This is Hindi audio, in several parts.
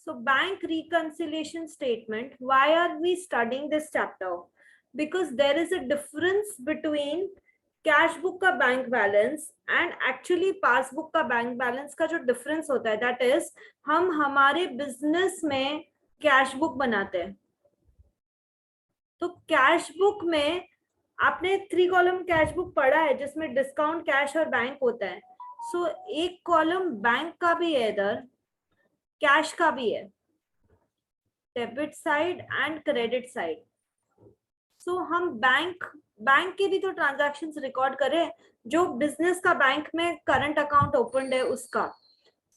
So bank reconciliation statement, why are we studying this chapter? Because there is a difference between cash book का bank balance and actually passbook का बैंक बैलेंस का जो डिफरेंस होता है, दैट इज हम हमारे बिजनेस में कैश बुक बनाते हैं. तो कैश बुक में आपने 3 कॉलम कैश बुक पढ़ा है जिसमें डिस्काउंट, कैश और बैंक होता है. सो एक कॉलम बैंक का भी है, इधर कैश का भी है, debit side and credit side. So हम बैंक के भी तो ट्रांजैक्शंस रिकॉर्ड करें जो बिजनेस का बैंक में करंट अकाउंट ओपन है उसका.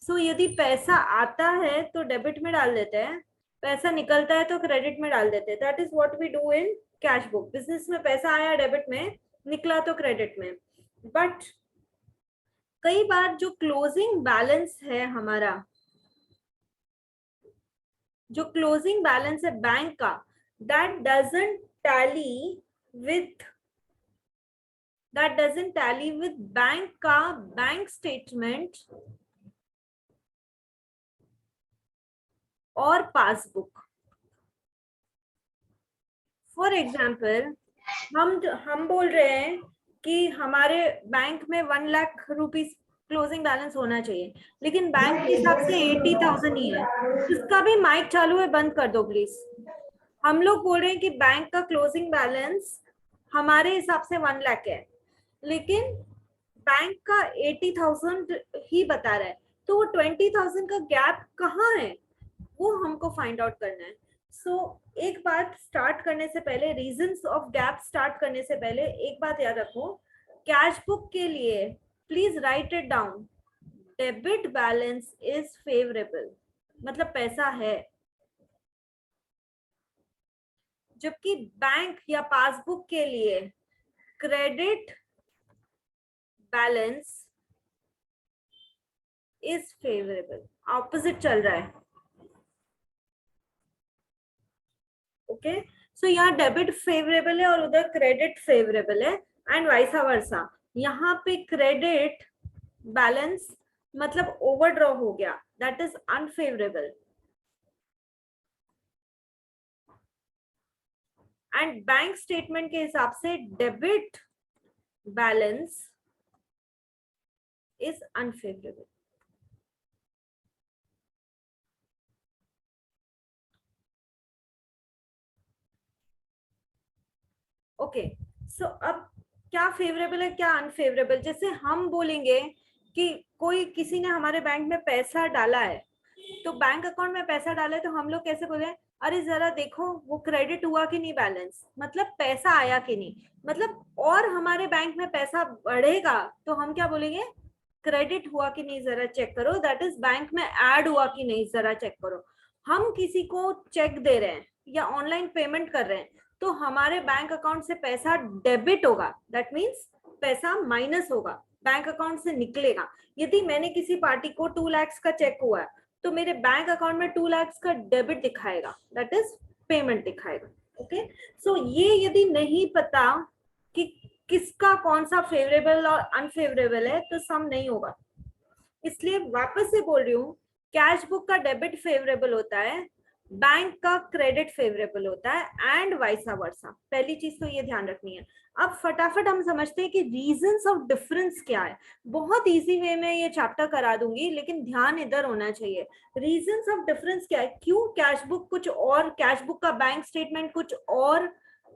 सो यदि पैसा आता है तो डेबिट में डाल देते हैं, पैसा निकलता है तो क्रेडिट में डाल देते हैं. That is what we do in cash book. Business में पैसा आया डेबिट में, निकला तो क्रेडिट में. बट कई बार जो क्लोजिंग बैलेंस है हमारा, जो क्लोजिंग बैलेंस है बैंक का, that doesn't tally with bank का बैंक स्टेटमेंट और पासबुक. फॉर एग्जाम्पल हम बोल रहे हैं कि हमारे बैंक में 1 लाख रुपीस क्लोजिंग बैलेंस होना चाहिए, लेकिन बैंक के हिसाब से 80,000 ही है. इसका भी माइक चालू है, बंद कर दो प्लीज. हम लोग बोल रहे हैं कि बैंक का क्लोजिंग बैलेंस हमारे हिसाब से 1 लाख है, लेकिन बैंक का 80,000 ही बता रहा है. तो वो 20,000 का गैप कहाँ है, वो हमको फाइंड आउट करना है. सो एक बात स्टार्ट करने से पहले, रीजंस ऑफ गैप स्टार्ट करने से पहले एक बात याद रखो, कैश बुक के लिए please right it down. Debit balance is favourable, मतलब पैसा है, जबकि बैंक या पासबुक के लिए credit balance is favourable. Opposite चल रहा है. ओके, सो यहाँ डेबिट फेवरेबल है और उधर क्रेडिट फेवरेबल है, एंड वाइसा वर्सा. यहाँ पे क्रेडिट बैलेंस मतलब ओवरड्रॉ हो गया, that is unfavourable. And bank statement के हिसाब से debit balance is unfavourable. Okay, so अब क्या फेवरेबल है क्या अनफेवरेबल. जैसे हम बोलेंगे कि कोई किसी ने हमारे बैंक में पैसा डाला है, तो बैंक अकाउंट में पैसा डाला है, तो हम लोग कैसे बोले, अरे जरा देखो वो क्रेडिट हुआ कि नहीं बैलेंस, मतलब पैसा आया कि नहीं, मतलब और हमारे बैंक में पैसा बढ़ेगा तो हम क्या बोलेंगे, क्रेडिट हुआ कि नहीं जरा चेक करो, दैट इज बैंक में ऐड हुआ कि नहीं जरा चेक करो. हम किसी को चेक दे रहे हैं या ऑनलाइन पेमेंट कर रहे हैं, तो हमारे बैंक अकाउंट से पैसा डेबिट होगा, दैट मीन्स पैसा माइनस होगा, बैंक अकाउंट से निकलेगा. यदि मैंने किसी पार्टी को 2 लाख का चेक हुआ है, तो मेरे बैंक अकाउंट में 2 लाख का डेबिट दिखाएगा, दैट इज पेमेंट दिखाएगा. ओके, सो ये यदि नहीं पता कि किसका कौन सा फेवरेबल और अनफेवरेबल है तो सम नहीं होगा. इसलिए वापस से बोल रही हूँ, कैश बुक का डेबिट फेवरेबल होता है, बैंक का क्रेडिट फेवरेबल होता है, एंड वाइसा वर्सा. पहली चीज तो ये ध्यान रखनी है. अब फटाफट हम समझते हैं कि रीजंस ऑफ डिफरेंस क्या है. बहुत इजी वे में ये चैप्टर करा दूंगी, लेकिन ध्यान इधर होना चाहिए. रीजंस ऑफ डिफरेंस क्या है, क्यों कैश बुक कुछ और, कैश बुक का बैंक स्टेटमेंट कुछ और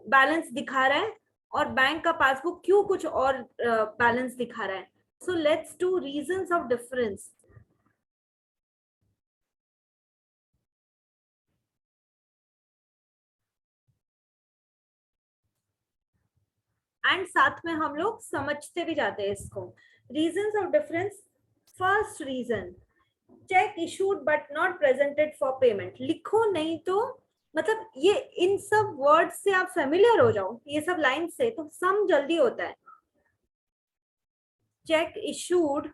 बैलेंस दिखा रहा है, और बैंक का पासबुक क्यों कुछ और बैलेंस दिखा रहा है. So let's do reasons of difference. And साथ में हम लोग समझते भी जाते हैं इसको. Reasons of difference. First reason, cheque issued but not presented for payment. लिखो नहीं तो, मतलब ये इन सब वर्ड्स से आप फेमिलियर हो जाओ, ये सब लाइन से, तो सम जल्दी होता है. Check issued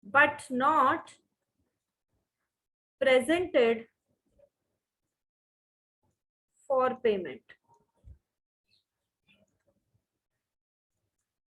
but not presented for payment.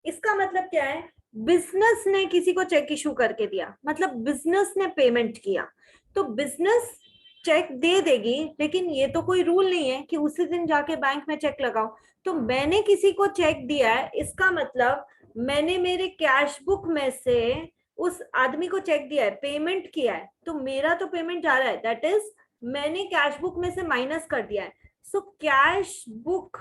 इसका मतलब क्या है, बिजनेस ने किसी को चेक इशू करके दिया, मतलब बिजनेस ने पेमेंट किया, तो बिजनेस चेक दे देगी, लेकिन ये तो कोई रूल नहीं है कि उसी दिन जाके बैंक में चेक लगाओ। तो मैंने किसी को चेक दिया है, इसका मतलब मैंने मेरे कैश बुक में से उस आदमी को चेक दिया है, पेमेंट किया है, तो मेरा तो पेमेंट जा रहा है, दैट इज मैंने कैश बुक में से माइनस कर दिया है। सो कैश बुक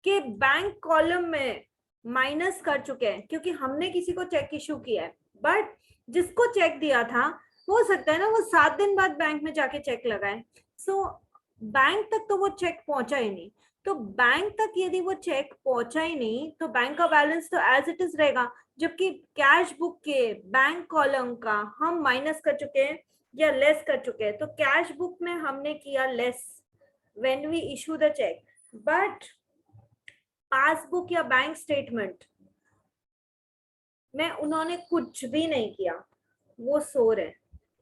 के बैंक कॉलम में माइनस कर चुके हैं क्योंकि हमने किसी को चेक इशू किया है। बट जिसको चेक दिया था, हो सकता है ना वो 7 दिन बाद बैंक में जाके चेक लगाए, सो बैंक तक तो वो चेक पहुंचा ही नहीं। तो बैंक तक यदि वो चेक पहुंचा ही नहीं तो बैंक का बैलेंस तो एज इट इज रहेगा, जबकि कैश बुक के बैंक कॉलम का हम माइनस कर चुके हैं या लेस कर चुके हैं। तो कैश बुक में हमने किया less when we issue the cheque, but passbook या बैंक स्टेटमेंट में उन्होंने कुछ भी नहीं किया, वो सो रहे,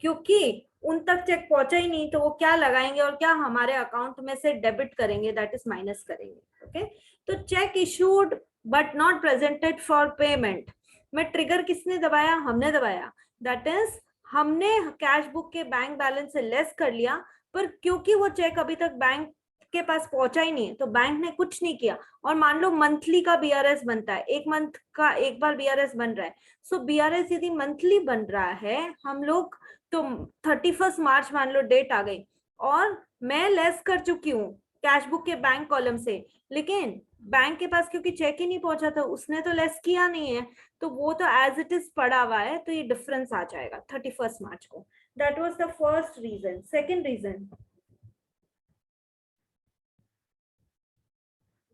क्योंकि उन तक चेक पहुंचा ही नहीं, तो वो क्या लगाएंगे और क्या हमारे अकाउंट में से डेबिट करेंगे, दैट इज माइनस करेंगे। ओके, तो check issued but not presented for payment में ट्रिगर किसने दबाया, हमने दबाया, दैट इज हमने कैश बुक के बैंक बैलेंस से लेस कर लिया, पर क्योंकि वो चेक अभी तक बैंक के पास पहुंचा ही नहीं है तो बैंक ने कुछ नहीं किया। और मान लो मंथली का बीआरएस बनता है, एक मंथ का एक बार बीआरएस बन रहा है, सो बीआरएस यदि मंथली बन रहा है हम लोग, तो 31 मार्च मान लो डेट आ गई और मैं लेस कर चुकी हूँ कैश बुक के बैंक कॉलम से, लेकिन बैंक के पास क्योंकि चेक ही नहीं पहुंचा था उसने तो लेस किया नहीं है, तो वो तो एज इट इज पड़ा हुआ है, तो ये डिफरेंस आ जाएगा 31 मार्च को। That was the first reason. Second reason,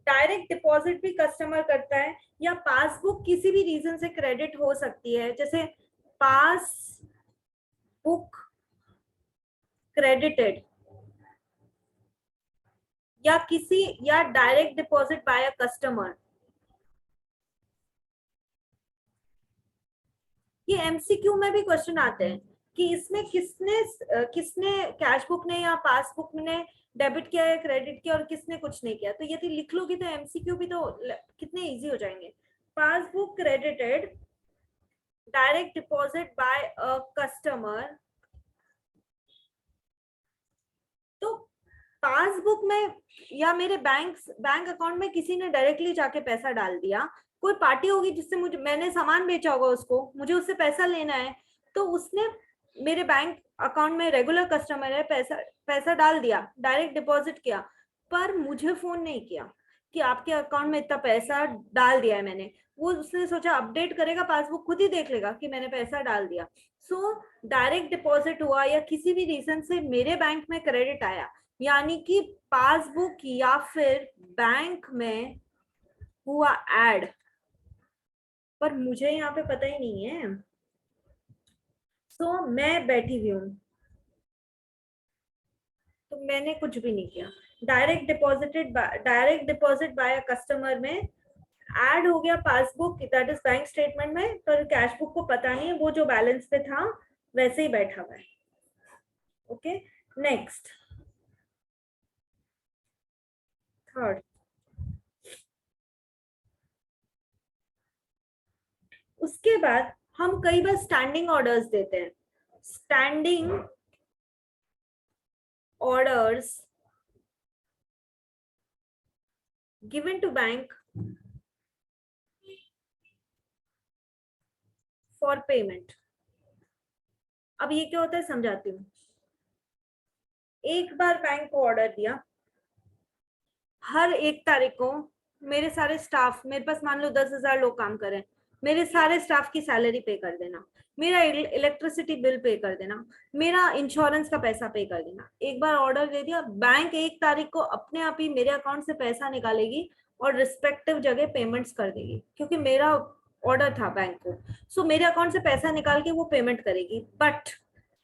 direct deposit भी कस्टमर करता है या पासबुक किसी भी रीजन से क्रेडिट हो सकती है, जैसे पासबुक क्रेडिटेड या किसी या direct deposit by a customer. ये एमसीक्यू में भी क्वेश्चन आते हैं कि इसमें किसने किसने कैश बुक ने या पासबुक ने डेबिट किया या क्रेडिट किया और किसने कुछ नहीं किया। तो यदि लिख लोगी तो एमसीक्यू भी तो कितने इजी हो जाएंगे। Passbook credited, direct deposit by a customer, तो पासबुक में या मेरे बैंक अकाउंट में किसी ने डायरेक्टली जाके पैसा डाल दिया, कोई पार्टी होगी जिससे मुझे, मैंने सामान बेचा होगा उसको, मुझे उससे पैसा लेना है, तो उसने मेरे बैंक अकाउंट में रेगुलर कस्टमर है, पैसा पैसा डाल दिया, डायरेक्ट डिपॉजिट किया, पर मुझे फोन नहीं किया कि आपके अकाउंट में इतना पैसा डाल दिया है मैंने। वो उसने सोचा अपडेट करेगा, पासबुक खुद ही देख लेगा कि मैंने पैसा डाल दिया। सो डायरेक्ट डिपॉजिट हुआ या किसी भी रीजन से मेरे बैंक में क्रेडिट आया, यानी कि पासबुक या फिर बैंक में हुआ ऐड, पर मुझे यहाँ पे पता ही नहीं है, सो मैं बैठी हुई हूँ, तो मैंने कुछ भी नहीं किया। डायरेक्ट डिपॉजिट बाय कस्टमर में ऐड हो गया passbook, that is bank statement में, पर कैश बुक को पता नहीं है, वो जो बैलेंस पे था वैसे ही बैठा हुआ है। ओके, नेक्स्ट, थर्ड, उसके बाद हम कई बार स्टैंडिंग ऑर्डर्स देते हैं। Standing orders given to bank for payment. अब ये क्या होता है समझाती हूँ। एक बार बैंक को ऑर्डर दिया, हर 1 तारीख को मेरे सारे स्टाफ, मेरे पास मान लो 10,000 लोग काम कर रहे हैं, मेरे सारे स्टाफ की सैलरी पे कर देना, मेरा इलेक्ट्रिसिटी बिल पे कर देना, मेरा इंश्योरेंस का पैसा पे कर देना। एक बार ऑर्डर दे दिया, बैंक 1 तारीख को अपने आप ही मेरे अकाउंट से पैसा निकालेगी और रिस्पेक्टिव जगह पेमेंट्स कर देगी, क्योंकि मेरा ऑर्डर था बैंक को, सो मेरे अकाउंट से पैसा निकाल के वो पेमेंट करेगी। बट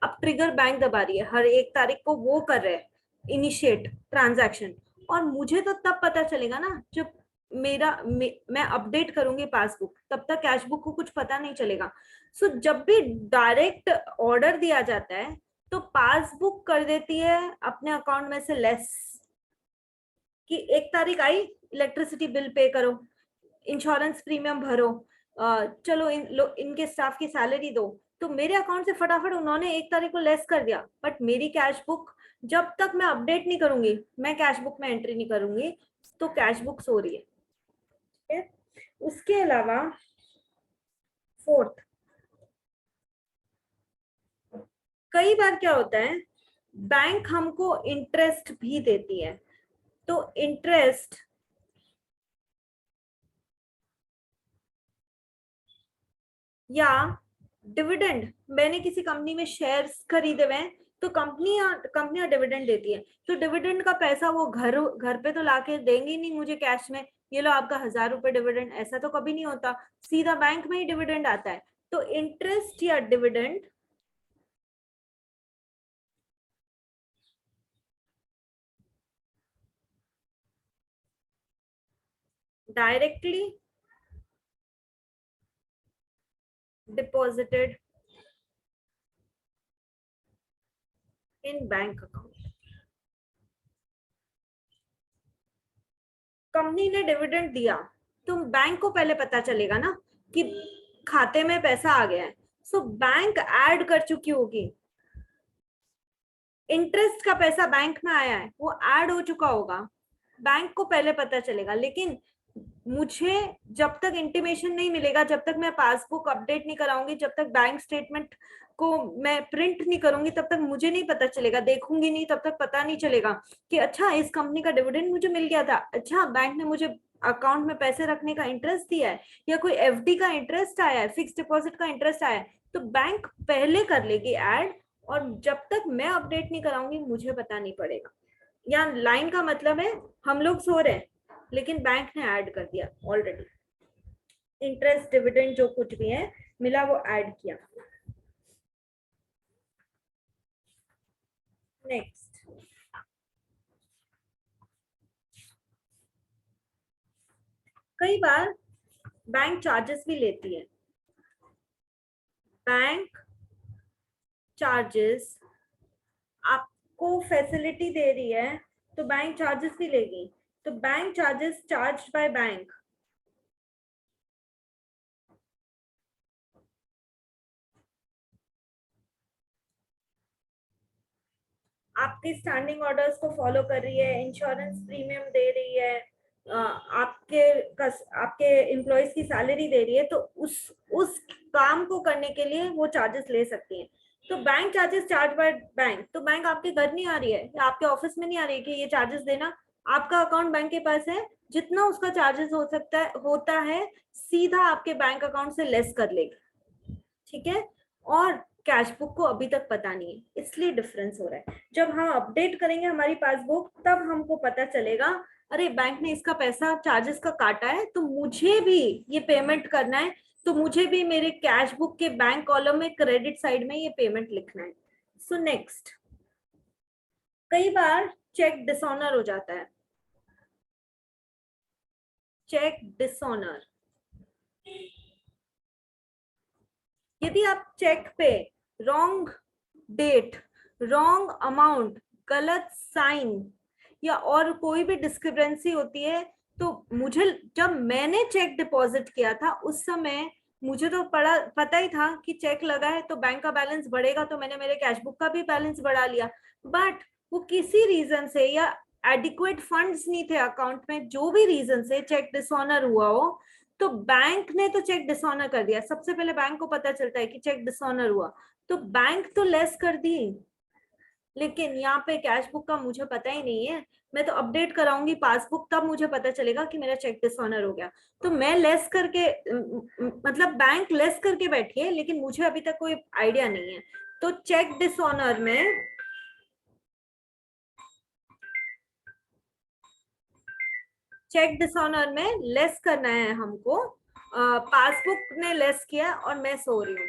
अब ट्रिगर बैंक दबा रही है, हर 1 तारीख को वो कर रहे हैं इनिशिएट ट्रांजैक्शन, और मुझे तो तब पता चलेगा ना जब मैं अपडेट करूंगी पासबुक, तब तक कैश बुक को कुछ पता नहीं चलेगा। सो जब भी डायरेक्ट ऑर्डर दिया जाता है तो पासबुक कर देती है अपने अकाउंट में से लेस, कि 1 तारीख आई, इलेक्ट्रिसिटी बिल पे करो, इंश्योरेंस प्रीमियम भरो, चलो इनके स्टाफ की सैलरी दो, तो मेरे अकाउंट से फटाफट उन्होंने 1 तारीख को लेस कर दिया, बट मेरी कैश बुक जब तक मैं अपडेट नहीं करूंगी, मैं कैश बुक में एंट्री नहीं करूंगी, तो कैश बुक सो रही है। ठीक है? उसके अलावा फोर्थ, कई बार क्या होता है, बैंक हमको इंटरेस्ट भी देती है, तो इंटरेस्ट या डिविडेंड, मैंने किसी कंपनी में शेयर्स खरीदे हुए हैं, तो कंपनियां डिविडेंड देती है, तो डिविडेंड का पैसा वो घर घर पे तो लाके देंगे नहीं मुझे कैश में, ये लो आपका 1000 रुपए डिविडेंड, ऐसा तो कभी नहीं होता, सीधा बैंक में ही डिविडेंड आता है। तो इंटरेस्ट या dividend directly deposited in bank account. Company ने डिविडेंड दिया, तो बैंक को पहले पता चलेगा ना कि खाते में पैसा आ गया है, सो बैंक ऐड कर चुकी होगी, इंटरेस्ट का पैसा बैंक में आया है वो ऐड हो चुका होगा, बैंक को पहले पता चलेगा। लेकिन मुझे जब तक इंटीमेशन नहीं मिलेगा, जब तक मैं पासबुक अपडेट नहीं कराऊंगी, जब तक बैंक स्टेटमेंट को मैं प्रिंट नहीं करूंगी, तब तक मुझे नहीं पता चलेगा, देखूंगी नहीं तब तक पता नहीं चलेगा कि अच्छा इस कंपनी का डिविडेंड मुझे मिल गया था, अच्छा बैंक ने मुझे अकाउंट में पैसे रखने का इंटरेस्ट दिया है, या कोई एफडी का इंटरेस्ट आया है, फिक्स डिपॉजिट का इंटरेस्ट आया है, तो बैंक पहले कर लेगी ऐड, और जब तक मैं अपडेट नहीं कराऊंगी मुझे पता नहीं पड़ेगा। या लाइन का मतलब है हम लोग सो रहे हैं लेकिन बैंक ने ऐड कर दिया ऑलरेडी, इंटरेस्ट डिविडेंड जो कुछ भी है मिला वो ऐड किया। नेक्स्ट, कई बार बैंक चार्जेस भी लेती है, बैंक चार्जेस आपको फैसिलिटी दे रही है तो बैंक चार्जेस भी लेगी, तो bank charges charge by bank, आपके स्टैंडिंग ऑर्डर्स को फॉलो कर रही है, इंश्योरेंस प्रीमियम दे रही है, आपके एम्प्लॉयज की सैलरी दे रही है, तो उस काम को करने के लिए वो चार्जेस ले सकती है। तो bank charges charge by bank, तो बैंक आपके घर नहीं आ रही है या आपके ऑफिस में नहीं आ रही है कि ये चार्जेस देना, आपका अकाउंट बैंक के पास है, जितना उसका चार्जेस हो सकता है होता है सीधा आपके बैंक अकाउंट से लेस कर लेगी। ठीक है? और कैश बुक को अभी तक पता नहीं है, इसलिए डिफरेंस हो रहा है। जब हम अपडेट करेंगे हमारी पासबुक तब हमको पता चलेगा, अरे बैंक ने इसका पैसा चार्जेस का काटा है तो मुझे भी ये पेमेंट करना है, तो मुझे भी मेरे कैश बुक के बैंक कॉलम में क्रेडिट साइड में ये पेमेंट लिखना है। सो नेक्स्ट, कई बार चेक डिसऑनर हो जाता है, चेक डिसऑनर, यदि आप चेक पे रॉन्ग डेट, रॉन्ग अमाउंट, गलत साइन या और कोई भी डिस्क्रिपेंसी होती है, तो मुझे जब मैंने चेक डिपॉजिट किया था उस समय मुझे तो पता ही था कि चेक लगा है तो बैंक का बैलेंस बढ़ेगा, तो मैंने मेरे कैश बुक का भी बैलेंस बढ़ा लिया, बट वो किसी रीजन से या एडिक्वेट फंड्स नहीं थे अकाउंट में, जो भी रीजन से चेक डिसऑनर हुआ हो, तो बैंक ने तो चेक डिसऑनर कर दिया, सबसे पहले बैंक को पता चलता है कि चेक डिसऑनर हुआ, तो बैंक तो लेस कर दी, लेकिन यहाँ पे कैश बुक का मुझे पता ही नहीं है, मैं तो अपडेट कराऊंगी पासबुक तब मुझे पता चलेगा कि मेरा चेक डिसऑनर हो गया, तो मैं लेस करके मतलब बैंक लेस करके बैठी है लेकिन मुझे अभी तक कोई आइडिया नहीं है। तो चेक डिसऑनर में लेस करना है हमको, पासबुक ने लेस किया और मैं सो रही हूँ।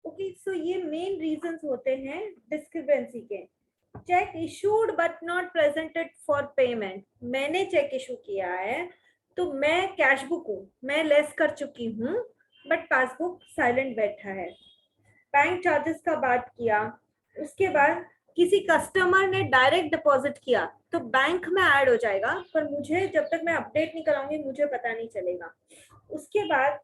ओके, सो ये मेन रीजंस होते हैं डिस्क्रिपेंसी के। Check issued but not presented for payment, मैंने चेक इशू किया है तो मैं कैश बुक हूँ, मैं लेस कर चुकी हूँ, बट पासबुक साइलेंट बैठा है। बैंक चार्जेस का बात किया, उसके बाद किसी कस्टमर ने डायरेक्ट डिपॉजिट किया तो बैंक में ऐड हो जाएगा, पर मुझे जब तक मैं अपडेट नहीं कराऊंगी मुझे पता नहीं चलेगा। उसके बाद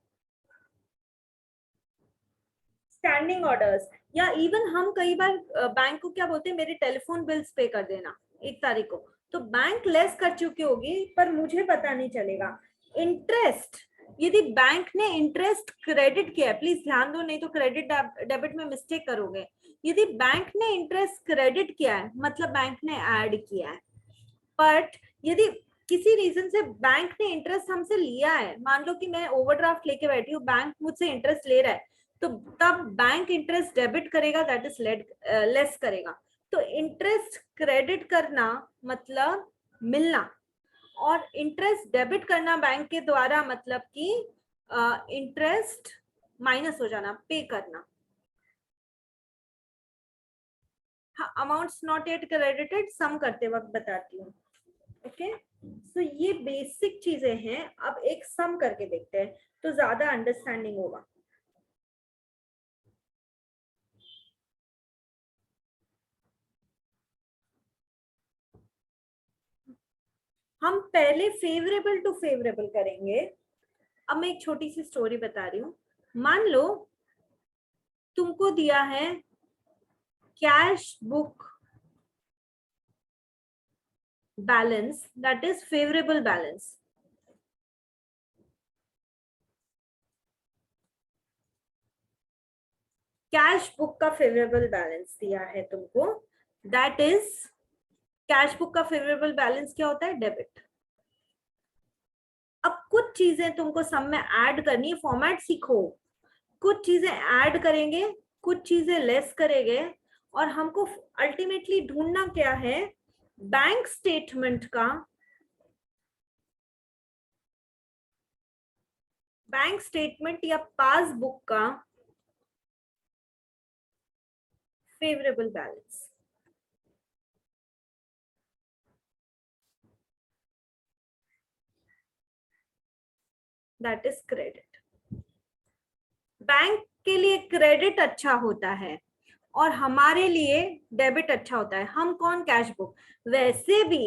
स्टैंडिंग ऑर्डर्स, या इवन हम कई बार बैंक को क्या बोलते हैं, मेरे टेलीफोन बिल्स पे कर देना 1 तारीख को, तो बैंक लेस कर चुकी होगी पर मुझे पता नहीं चलेगा। इंटरेस्ट, यदि बैंक ने इंटरेस्ट क्रेडिट किया है, प्लीज ध्यान दो नहीं तो क्रेडिट डेबिट में मिस्टेक करोगे। यदि बैंक ने इंटरेस्ट क्रेडिट किया है मतलब बैंक ने ऐड किया है। बट यदि किसी रीजन से बैंक ने इंटरेस्ट हमसे लिया है, मान लो कि मैं ओवरड्राफ्ट लेके बैठी हूँ, बैंक मुझसे इंटरेस्ट ले रहा है, तो तब बैंक इंटरेस्ट डेबिट करेगा, दैट इज लेस करेगा। तो इंटरेस्ट क्रेडिट करना मतलब मिलना, और इंटरेस्ट डेबिट करना बैंक के द्वारा मतलब कि इंटरेस्ट माइनस हो जाना, पे करना। हाँ, अमाउंट्स नॉट येट क्रेडिटेड सम करते वक्त बताती हूँ। ओके, सो ये बेसिक चीजें हैं। अब एक सम करके देखते हैं तो ज्यादा अंडरस्टैंडिंग होगा। हम पहले फेवरेबल टू फेवरेबल करेंगे। अब मैं एक छोटी सी स्टोरी बता रही हूँ। मान लो तुमको दिया है cash book balance, that is favourable balance. Cash book का फेवरेबल बैलेंस दिया है तुमको, दैट इज, कैश बुक का फेवरेबल बैलेंस क्या होता है, डेबिट। अब कुछ चीजें तुमको सम में ऐड करनी है, फॉर्मेट सीखो। कुछ चीजें ऐड करेंगे, कुछ चीजें लेस करेंगे, और हमको अल्टीमेटली ढूंढना क्या है, बैंक स्टेटमेंट का, बैंक स्टेटमेंट या पासबुक का favourable balance, that is credit. Bank के लिए क्रेडिट अच्छा होता है और हमारे लिए डेबिट अच्छा होता है। हम कौन, कैश बुक। वैसे भी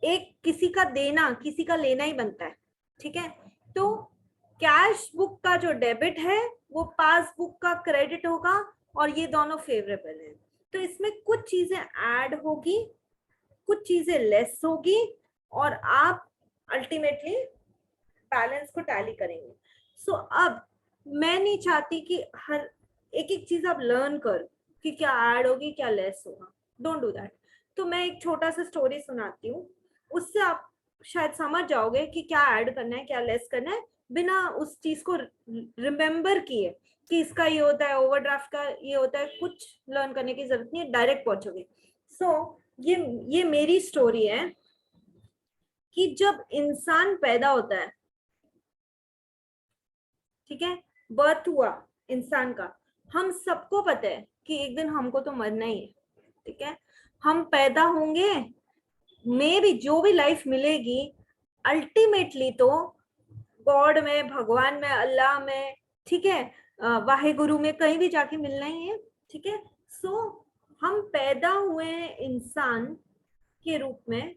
एक किसी का देना किसी का लेना ही बनता है, ठीक है। तो कैश बुक का जो डेबिट है वो पासबुक का क्रेडिट होगा, और ये दोनों फेवरेबल है। तो इसमें कुछ चीजें ऐड होगी, कुछ चीजें लेस होगी, और आप अल्टीमेटली बैलेंस को टैली करेंगे। सो अब मैं नहीं चाहती कि हर एक एक चीज आप लर्न करो कि क्या ऐड होगी क्या लेस होगा, डोंट डू दैट। तो मैं एक छोटा सा स्टोरी सुनाती हूँ, उससे आप शायद समझ जाओगे कि क्या ऐड करना है क्या लेस करना है, बिना उस चीज को रिमेम्बर किए कि इसका ये होता है, ओवरड्राफ्ट का ये होता है। कुछ लर्न करने की जरूरत नहीं है, डायरेक्ट पहुंचोगे। सो ये मेरी स्टोरी है कि जब इंसान पैदा होता है, ठीक है, बर्थ हुआ इंसान का, हम सबको पता है कि एक दिन हमको तो मरना ही है, ठीक है। हम पैदा होंगे, में भी जो भी लाइफ मिलेगी, अल्टीमेटली तो गॉड में, भगवान में, अल्लाह में, ठीक है, वाहे गुरु में, कहीं भी जाके मिलना ही है, ठीक है। सो हम पैदा हुए हैं इंसान के रूप में,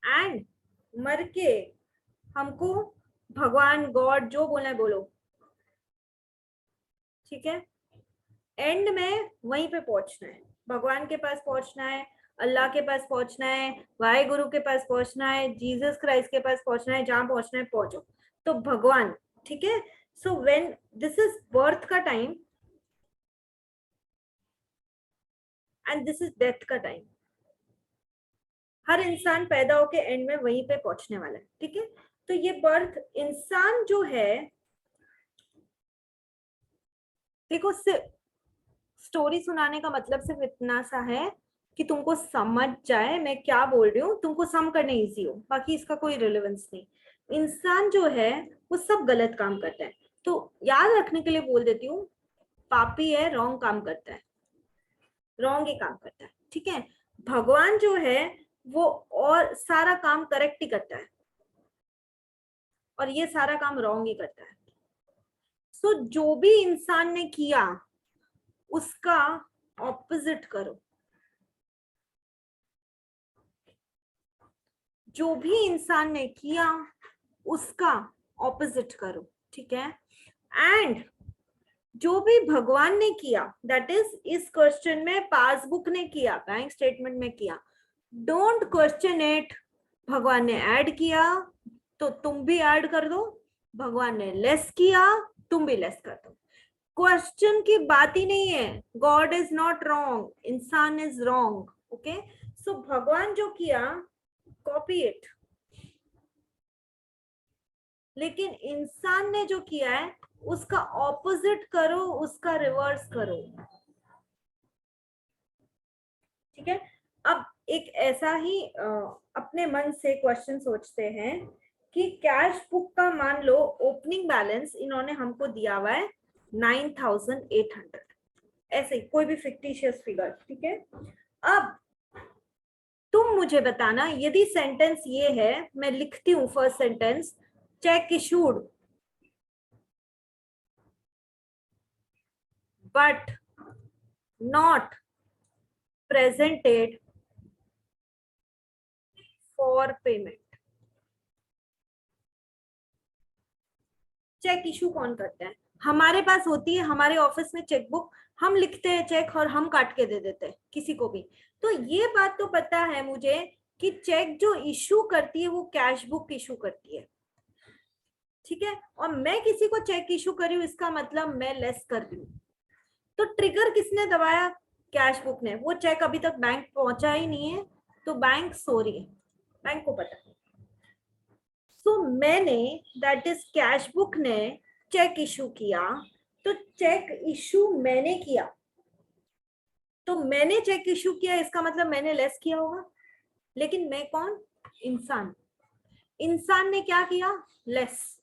एंड मर के हमको भगवान, गॉड, जो बोलना है बोलो, ठीक है, एंड में वहीं पे पहुंचना है, भगवान के पास पहुंचना है, अल्लाह के पास पहुंचना है, वाहे गुरु के पास पहुंचना है, जीसस क्राइस्ट के पास पहुंचना है, जहां पहुंचना है पहुंचो। तो भगवान, ठीक है। So when this is birth का time and this is death का टाइम, हर इंसान पैदा होके एंड में वहीं पे पहुंचने वाला है, ठीक है। तो ये बर्थ इंसान जो है, देखो स्टोरी सुनाने का मतलब सिर्फ इतना सा है कि तुमको समझ जाए मैं क्या बोल रही हूँ, तुमको सम करने इजी हो, बाकी इसका कोई रिलेवेंस नहीं। इंसान जो है वो सब गलत काम करता है, तो याद रखने के लिए बोल देती हूँ, पापी है, रॉन्ग काम करता है, रॉन्ग ही काम करता है, ठीक है। भगवान जो है वो और सारा काम करेक्ट ही करता है, और ये सारा काम रॉन्ग ही करता है। सो जो भी इंसान ने किया उसका ऑपोजिट करो, जो भी इंसान ने किया उसका ऑपोजिट करो, ठीक है। एंड जो भी भगवान ने किया, दैट इज इस क्वेश्चन में पासबुक ने किया, बैंक स्टेटमेंट में किया, डोंट क्वेश्चन इट। भगवान ने ऐड किया तो तुम भी ऐड कर दो, भगवान ने लेस किया तुम भी लेस कर दो। क्वेश्चन की बात ही नहीं है। गॉड इज नॉट रॉन्ग, इंसान इज रॉन्ग, ओके। सो भगवान जो किया कॉपी इट, लेकिन इंसान ने जो किया है उसका ऑपोजिट करो, उसका रिवर्स करो, ठीक है। अब एक ऐसा ही अपने मन से क्वेश्चन सोचते हैं कि कैश बुक का मान लो ओपनिंग बैलेंस इन्होंने हमको दिया हुआ है 9,800, ऐसे कोई भी फिक्टिशियस फिगर, ठीक है। अब तुम मुझे बताना, यदि सेंटेंस ये है, मैं लिखती हूं first sentence, cheque issued but not presented for payment। Cheque issue कौन करता है? हमारे पास होती है हमारे ऑफिस में चेकबुक, हम लिखते हैं चेक और हम काट के दे देते हैं किसी को भी। तो ये बात तो पता है मुझे कि चेक जो इशू करती है वो कैश बुक इशू करती है, ठीक है। और मैं किसी को चेक इशू करी हूं, इसका मतलब मैं लेस कर रही हूँ। तो ट्रिगर किसने दबाया? कैश बुक ने। वो चेक अभी तक बैंक पहुंचा ही नहीं है, तो बैंक सो रही है, बैंक को पता है। सो मैंने, दैट इज कैश बुक ने चेक इशू किया, तो चेक इशू मैंने किया, तो मैंने चेक इशू किया इसका मतलब मैंने लेस किया होगा। लेकिन मैं कौन? इंसान। इंसान ने क्या किया? लेस।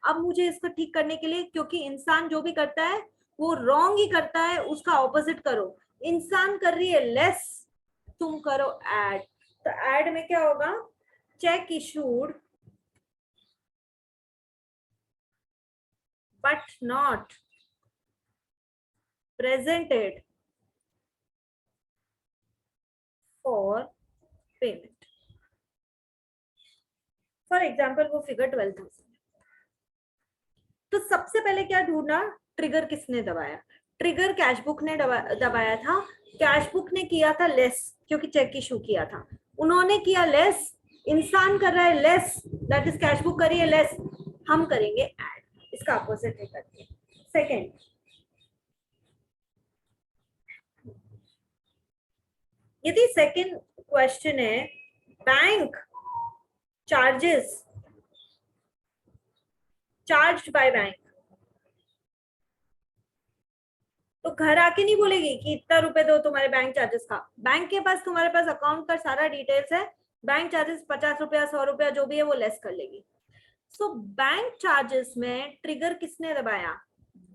अब मुझे इसको ठीक करने के लिए, क्योंकि इंसान जो भी करता है वो रॉन्ग ही करता है, उसका ऑपोजिट करो। इंसान कर रही है लेस, तुम करो ऐड। तो ऐड में क्या होगा? Check issued but not presented for payment। For example वो फिगर 12,000। तो सबसे पहले क्या ढूंढना? ट्रिगर किसने दबाया? ट्रिगर कैश बुक ने दबाया था। कैश बुक ने किया था लेस, क्योंकि चेक इशू किया था, उन्होंने किया लेस। इंसान कर रहा है less, that is cash book करिए लेस, हम करेंगे ऐड, इसका अपोजिट है करके। सेकेंड, यदि सेकेंड क्वेश्चन है bank charges charge by bank, तो घर आके नहीं बोलेगी कि इतना रुपए दो तुम्हारे बैंक चार्जेस का। बैंक के पास तुम्हारे पास अकाउंट का सारा डिटेल्स है, बैंक चार्जेस 50 रुपया 100 रुपया जो भी है वो लेस कर लेगी। सो बैंक चार्जेस में ट्रिगर किसने दबाया?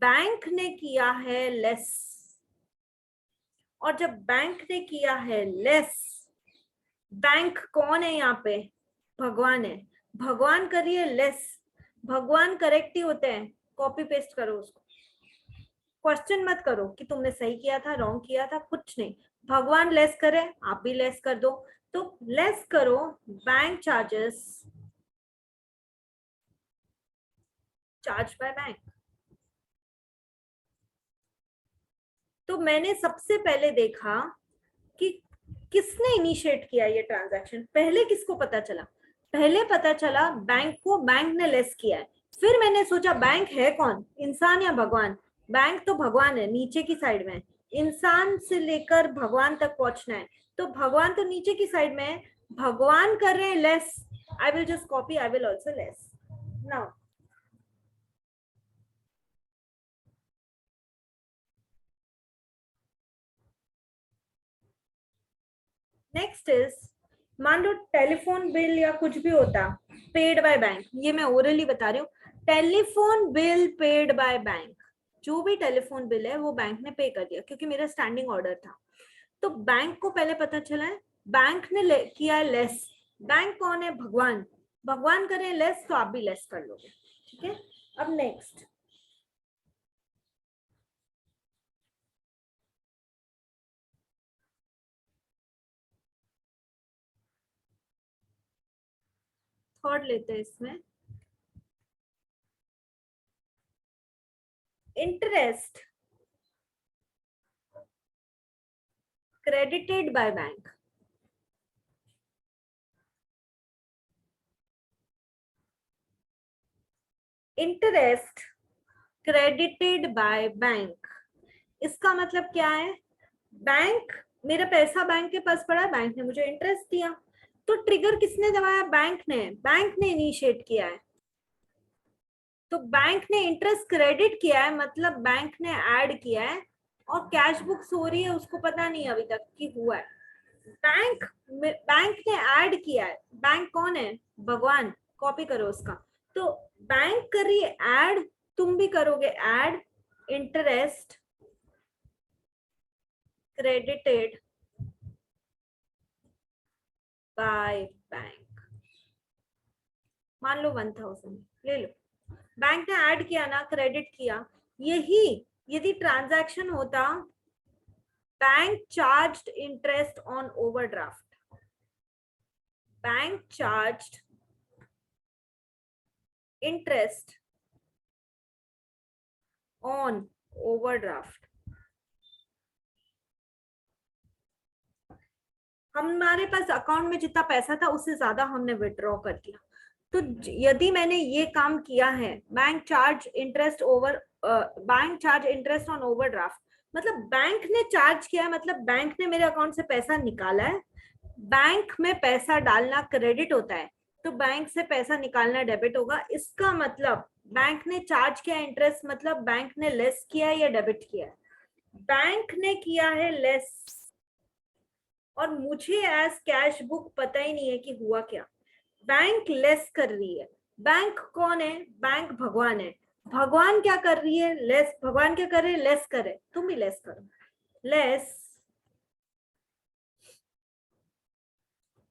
बैंक ने किया है लेस। और जब बैंक ने किया है लेस, बैंक कौन है यहाँ पे? भगवान है। भगवान करिए लेस, भगवान करेक्ट ही होते हैं, कॉपी पेस्ट करो उसको, क्वेश्चन मत करो कि तुमने सही किया था रॉन्ग किया था, कुछ नहीं। भगवान लेस करे, आप भी लेस कर दो। तो लेस करो bank charges charge by bank. तो मैंने सबसे पहले देखा कि किसने इनिशिएट किया ये ट्रांजैक्शन। पहले किसको पता चला? पहले पता चला बैंक को, बैंक ने लेस किया है। फिर मैंने सोचा बैंक है कौन, इंसान या भगवान? बैंक तो भगवान है, नीचे की साइड में है, इंसान से लेकर भगवान तक पहुंचना है, तो भगवान तो नीचे की साइड में है, भगवान कर रहे हैं less. I will just copy, I will also less now. Next is, मान लो टेलीफोन बिल या कुछ भी होता पेड बाय बैंक, ये मैं ओरली बता रही हूँ, telephone bill paid by bank, जो भी टेलीफोन बिल है वो बैंक ने पे कर दिया क्योंकि मेरा स्टैंडिंग ऑर्डर था। तो बैंक को पहले पता चला है बैंक ने किया है लेस। बैंक कौन है? भगवान। भगवान करें लेस तो आप भी लेस कर लोगे, ठीक है। अब नेक्स्ट, थर्ड लेते हैं इसमें, interest credited by bank. Interest credited by bank, इसका मतलब क्या है? बैंक, मेरा पैसा बैंक के पास पड़ा, बैंक ने मुझे इंटरेस्ट दिया, तो ट्रिगर किसने दबाया? बैंक ने इनिशिएट किया है। तो बैंक ने इंटरेस्ट क्रेडिट किया है, मतलब बैंक ने ऐड किया है, और कैश बुक्स हो रही है, उसको पता नहीं अभी तक कि हुआ है। बैंक ने ऐड किया है। बैंक कौन है? भगवान। कॉपी करो उसका। तो बैंक कर रही है ऐड, तुम भी करोगे add, interest credited by bank. मान लो 1000 ले लो, बैंक ने ऐड किया ना, क्रेडिट किया। यही यदि ट्रांजैक्शन होता, bank charged interest on overdraft, bank charged interest on overdraft. हमारे पास अकाउंट में जितना पैसा था उससे ज्यादा हमने विड्रॉ कर दिया। तो यदि मैंने ये काम किया है, bank charge interest on overdraft, मतलब बैंक ने चार्ज किया है, मतलब बैंक ने मेरे अकाउंट से पैसा निकाला है। बैंक में पैसा डालना क्रेडिट होता है, तो बैंक से पैसा निकालना डेबिट होगा। इसका मतलब बैंक ने चार्ज किया इंटरेस्ट, मतलब बैंक ने लेस किया है या डेबिट किया है? बैंक ने किया है लेस, और मुझे एज कैश बुक पता ही नहीं है कि हुआ क्या। बैंक लेस कर रही है। बैंक कौन है? बैंक भगवान है। भगवान क्या कर रही है? लेस। भगवान क्या कर रहे हैं? लेस करे। तुम भी लेस करो, less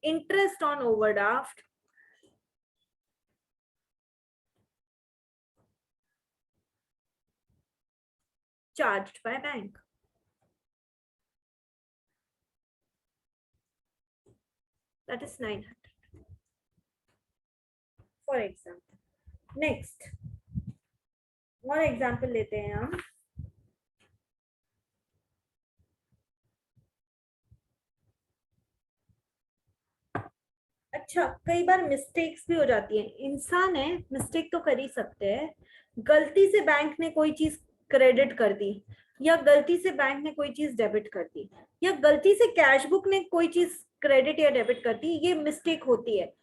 interest on overdraft charged by bank. That is 900 for example. Next, और एग्जाम्पल लेते हैं हम। अच्छा, कई बार मिस्टेक्स भी हो जाती है। इंसान है, मिस्टेक तो कर ही सकते हैं। गलती से बैंक ने कोई चीज क्रेडिट कर दी, या गलती से बैंक ने कोई चीज डेबिट कर दी, या गलती से कैश बुक ने कोई चीज क्रेडिट या डेबिट कर दी, ये मिस्टेक होती है।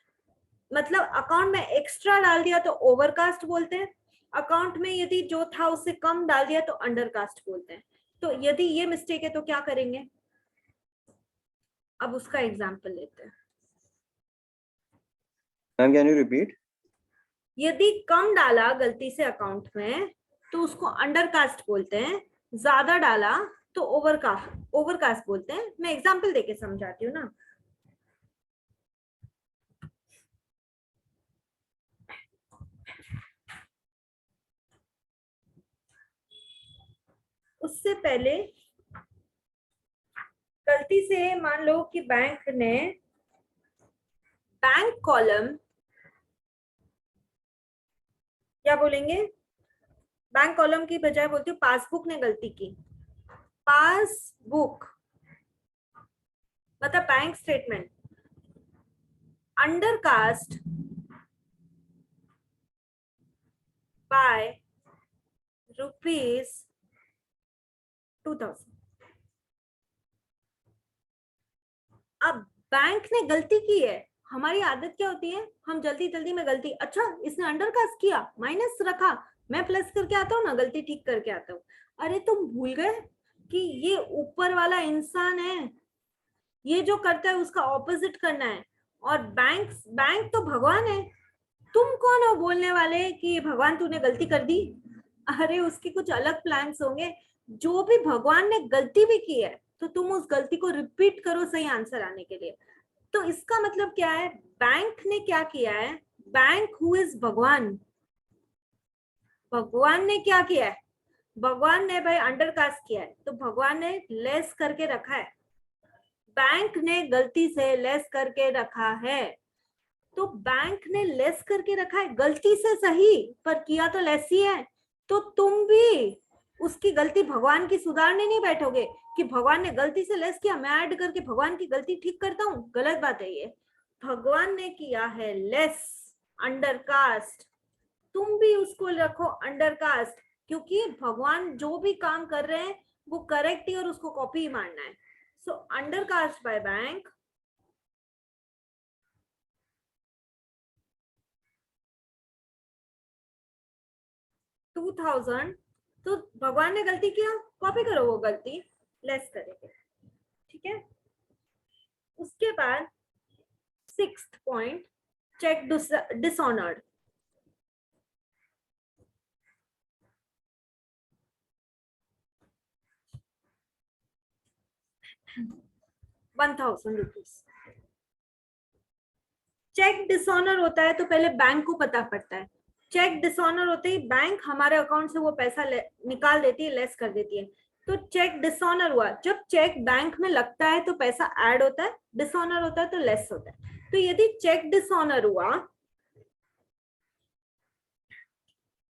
मतलब अकाउंट में एक्स्ट्रा डाल दिया तो ओवरकास्ट बोलते हैं, अकाउंट में यदि जो था उससे कम डाल दिया तो अंडरकास्ट बोलते हैं। तो यदि ये मिस्टेक है तो क्या करेंगे? अब उसका एग्जाम्पल लेते हैं। Ma'am can you repeat? यदि कम डाला गलती से अकाउंट में तो उसको अंडरकास्ट बोलते हैं, ज्यादा डाला तो ओवरकास्ट बोलते हैं। मैं एग्जाम्पल देके समझाती हूँ ना। उससे पहले गलती से मान लो कि बैंक ने बैंक कॉलम, क्या बोलेंगे, बैंक कॉलम की बजाय बोलती हूँ पासबुक ने गलती की। पासबुक मतलब बैंक स्टेटमेंट अंडरकास्ट बाय ₹2000। अब बैंक ने गलती की है। हमारी आदत क्या होती है? हम जल्दी जल्दी में गलती, अच्छा इसने अंडरकास्ट किया, माइनस रखा, मैं प्लस करके आता हूँ ना, गलती ठीक करके आता हूँ। अरे तुम भूल गए कि ये ऊपर वाला इंसान है, ये जो करता है उसका ऑपोजिट करना है। और बैंक तो भगवान है। तुम कौन हो बोलने वाले कि भगवान तूने गलती कर दी? अरे उसके कुछ अलग प्लान्स होंगे। जो भी भगवान ने गलती भी की है तो तुम उस गलती को रिपीट करो सही आंसर आने के लिए। तो इसका मतलब क्या है? बैंक ने क्या किया है? बैंक हु इज भगवान, भगवान ने क्या किया है? भगवान ने भाई अंडरकास्ट किया है, तो भगवान ने लेस करके रखा है, बैंक ने गलती से लेस करके रखा है। तो बैंक ने लेस करके रखा है, गलती से सही पर किया तो लेस ही है। तो तुम भी उसकी गलती भगवान की सुधारने नहीं बैठोगे कि भगवान ने गलती से लेस किया, मैं ऐड करके भगवान की गलती ठीक करता हूँ। गलत बात है ये। भगवान ने किया है लेस, अंडर कास्ट, तुम भी उसको रखो अंडर कास्ट, क्योंकि भगवान जो भी काम कर रहे हैं वो करेक्ट ही और उसको कॉपी ही मानना है। So undercast by bank, 2000। तो भगवान ने गलती किया, कॉपी करो वो गलती, लेस करेंगे। ठीक है। उसके बाद 6th point, cheque dishonoured. 1000 rupees. Cheque dishonour होता है तो पहले बैंक को पता पड़ता है। चेक डिसऑनर होते ही बैंक हमारे अकाउंट से वो पैसा निकाल देती है, लेस कर देती है। तो चेक डिसऑनर हुआ, जब चेक बैंक में लगता है तो पैसा ऐड होता है, डिसऑनर होता है तो लेस होता है। तो यदि चेक डिसऑनर हुआ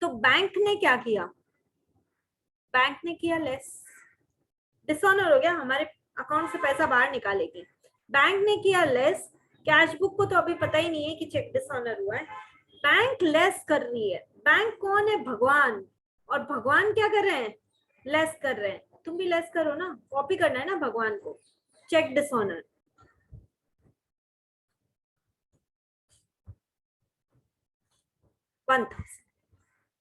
तो बैंक ने क्या किया, बैंक ने किया लेस, डिसऑनर हो गया, हमारे अकाउंट से पैसा बाहर निकालेगी। बैंक ने किया लेस, कैश बुक को तो अभी पता ही नहीं है कि चेक डिसऑनर हुआ है, बैंक लेस कर रही है। बैंक कौन है, भगवान। और भगवान क्या कर रहे हैं, लेस कर रहे हैं। तुम भी लेस करो ना, कॉपी करना है ना भगवान को। Cheque dishonour, 1000।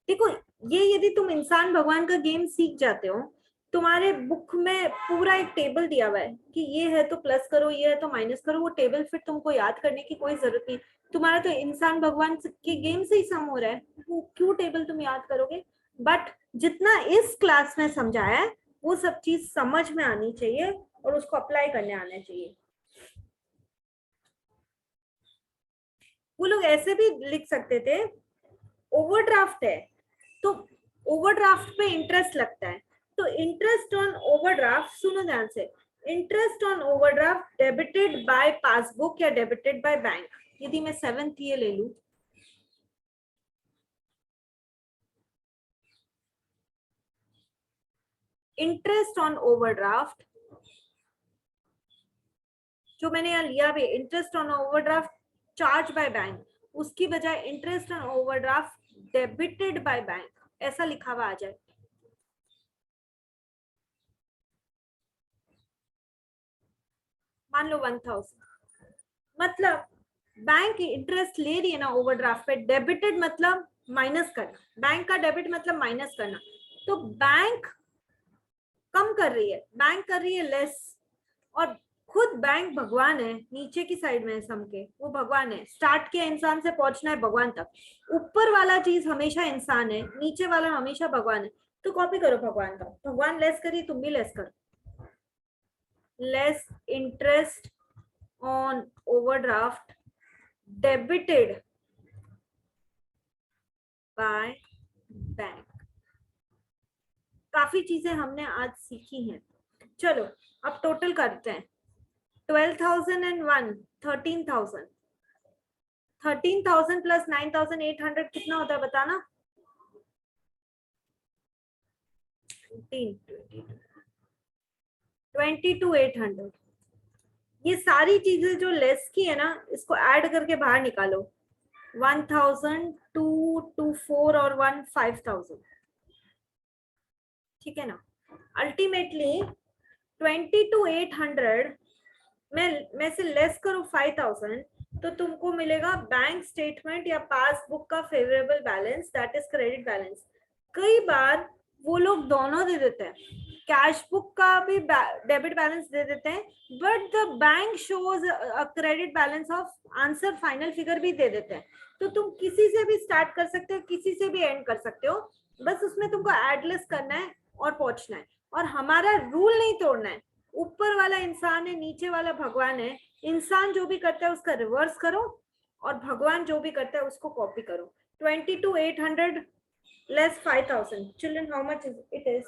देखो, ये यदि तुम इंसान भगवान का गेम सीख जाते हो, तुम्हारे बुक में पूरा एक टेबल दिया हुआ है कि ये है तो प्लस करो, ये है तो माइनस करो। वो टेबल फिर तुमको याद करने की कोई जरूरत नहीं। तुम्हारा तो इंसान भगवान के गेम से ही सम हो रहा है, वो क्यों टेबल तुम याद करोगे। बट जितना इस क्लास में समझाया है वो सब चीज समझ में आनी चाहिए और उसको अप्लाई करने आना चाहिए। वो लोग ऐसे भी लिख सकते थे, ओवरड्राफ्ट है तो ओवरड्राफ्ट पे इंटरेस्ट लगता है, तो इंटरेस्ट ऑन ओवरड्राफ्ट, सुनो ध्यान से, interest on overdraft debited bye passbook या डेबिटेड बाय बैंक। यदि मैं 7th ये ले लू, इंटरेस्ट ऑन ओवरड्राफ्ट जो मैंने यहाँ लिया भी, interest on overdraft charge by bank, उसकी बजाय interest on overdraft debited by bank ऐसा लिखा हुआ आ जाए। मान लो 1000, मतलब बैंक इंटरेस्ट ले रही है ना ओवरड्राफ्ट पे, डेबिटेड मतलब माइनस करना, बैंक का डेबिट मतलब माइनस करना। तो बैंक कम कर रही है, बैंक कर रही है लेस। और खुद बैंक भगवान है, नीचे की साइड में है सम के, वो भगवान है। स्टार्ट किया इंसान से, पहुंचना है भगवान तक। ऊपर वाला चीज हमेशा इंसान है, नीचे वाला हमेशा भगवान है। तो कॉपी करो भगवान का, भगवान लेस करिए, तुम भी लेस करो। Less interest on overdraft debited by bank. काफी चीजें हमने आज सीखी हैं। चलो अब टोटल करते हैं। 12,001, 13,000, 13,000 प्लस 9,800 कितना होता है बताना। 22,800। ये सारी चीजें जो लेस की है ना, इसको ऐड करके बाहर निकालो। 1,000, 2, 4 और 1, 5,000। ठीक है ना। अल्टीमेटली 22,800 में से लेस करो 5,000, तो तुमको मिलेगा बैंक स्टेटमेंट या पासबुक का favourable balance, that is credit balance. कई बार वो लोग दोनों दे देते हैं, कैश बुक का भी डेबिट बैलेंस दे देते हैं, but the bank shows credit balance of answer, final figure भी दे देते हैं। तो तुम किसी से भी स्टार्ट कर सकते हो, किसी से भी एंड कर सकते हो, बस उसमें तुमको एडलेस करना है और पहुंचना है। और हमारा रूल नहीं तोड़ना है। ऊपर वाला इंसान है, नीचे वाला भगवान है। इंसान जो भी करता है उसका रिवर्स करो और भगवान जो भी करता है उसको कॉपी करो। 22,800 less 5,000. Children, how much it is?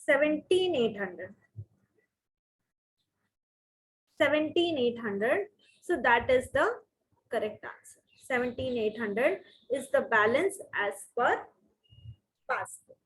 17,800. 17,800. So that is the correct answer. 17,800 is the balance as per passbook.